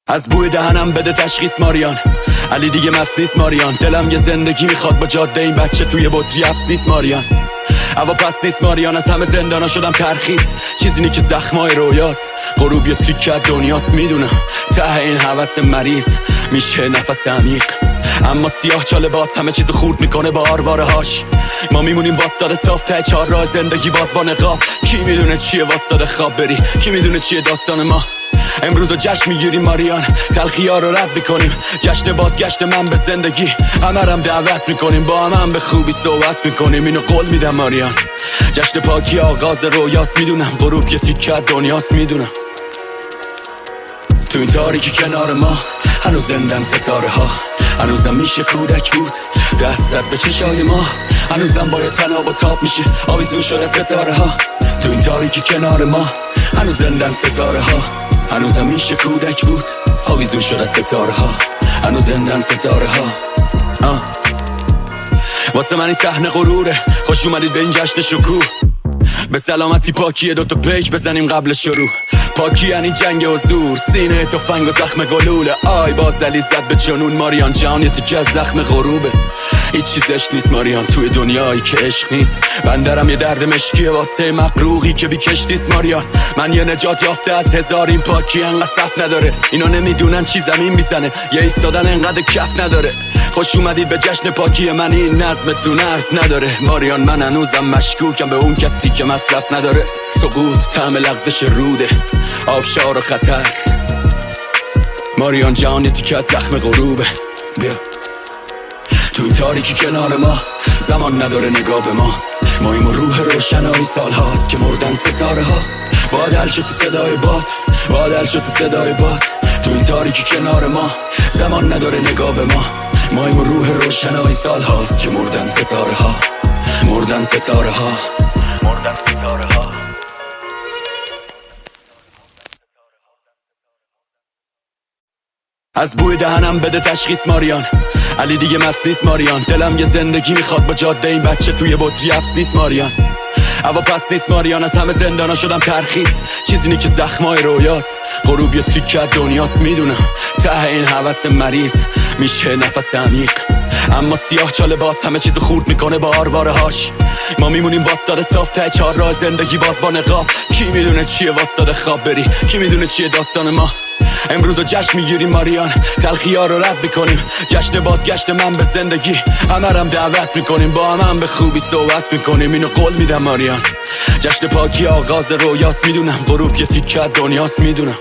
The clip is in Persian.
از بوی دهنم بده تشخیص ماریان، علی دیگه مست نیست ماریان. دلم یه زندگی میخواد با جاده این بچه توی بطری افس نیست ماریان. هوا پس نیست ماریان، از همه زندانا شدم ترخیص. چیزی نی که زخمای رویاست، غروب یه تیکه دنیاست. میدونم ته این هوس مریض میشه نفس عمیق، اما سیاه چاله باز همه چیزو خورد میکنه با آرواره هاش. ما میمونیم واسطاده صاف ته چهار راه زندگی باز با نقاب. کی میدونه چیه واسطاده خواب بری، کی میدونه چیه داستان ما. امروزو جشن میگیریم ماریان، تلخی‌ها رو رد میکنیم. جشن بازگشت من به زندگی، همرم دعوت میکنیم. با هم به خوبی صحبت میکنیم، اینو قول میدم ماریان. جشن پاکی آغاز رویاست، میدونم غروب یه تیکه دنیاست. میدونم تو این تاریکی کنار ما هنوز زندن ستاره ها. هنوزم میشه کودک بود دستت به چشای ما، هنوزم باید تناب و تاب میشه آویزون شده ستاره ها. تو این تاریکی کنار ما هنوز زندن ستاره ها. هنوزم میشه کودک بود آویزون شده ستاره ها. هنوز زندن ستاره ها. واسه من این صحنه غروره، خوش اومدید به این جشن شکوه. به سلامتی پاکیه دوتا پیش بزنیم قبل شروع. پاکی یعنی جنگ حضور، سینه تفنگ و زخم گلوله. آی باز دلی زد به جنون ماریان، جهان یه تیکه از زخم غروبه. هیچ چیزش نیست ماریان توی دنیایی که عشق نیست. بندرم یه درد مشکیه واسه مقروقی که بی کشتیست ماریان. من یه نجات یافته از هزار، این پاکی انقدر صف نداره. اینا نمیدونن چی زمین میزنه، یه ایستادن انقدر کف نداره. خوش اومدید به جشن پاکی من، این نظمتون حرف نداره ماریان. من هنوزم مشکوکم به اون کسی که مصرف نداره. سقوط طعم لغزش روده، آبشار و خطر ماریان. جهان یه تیکه از زخم غروبه. بیا تو این تاریکی کنار ما، زمان نداره نگاه به ما. ماییم و روح روشنایی سال هاست که مردن ستاره ها. بادل شد تو صدای باد، بادل شد تو صدای باد. تو این تاریکی کنار ما، زمان نداره نگاه به ما. ماییم و روح روشنایی سال هاست که مردن ستاره ها. مردن ستاره ها. مردن ستاره ها. از بوی دهنم بده تشخیص ماریان، علی دیگه مست نیست ماریان. دلم یه زندگی میخواد با جاده این بچه توی بطری افس نیست ماریان. هوا پس نیست ماریان، از همه زندانا شدم ترخیص. چیزی نی که زخمای رویاست، غروب یه تیکه دنیاست. میدونم ته این هوس مریض میشه نفس عمیق، اما سیاه چاله باز همه چیزو خورد میکنه با آرواره هاش. ما میمونیم واسطاده صاف ته چهار راه زندگی باز با نقاب. کی میدونه چیه واسطاده خواب بری، کی میدونه چیه داستان ما. امروزو جشن میگیریم ماریان، تلخی‌ها رو رد میکنیم. جشن بازگشت من به زندگی، همرم دعوت میکنیم. با هم به خوبی صحبت میکنیم، اینو قول میدم ماریان. جشن پاکی آغاز رویاست، میدونم غروب یه تیکه دنیاست. میدونم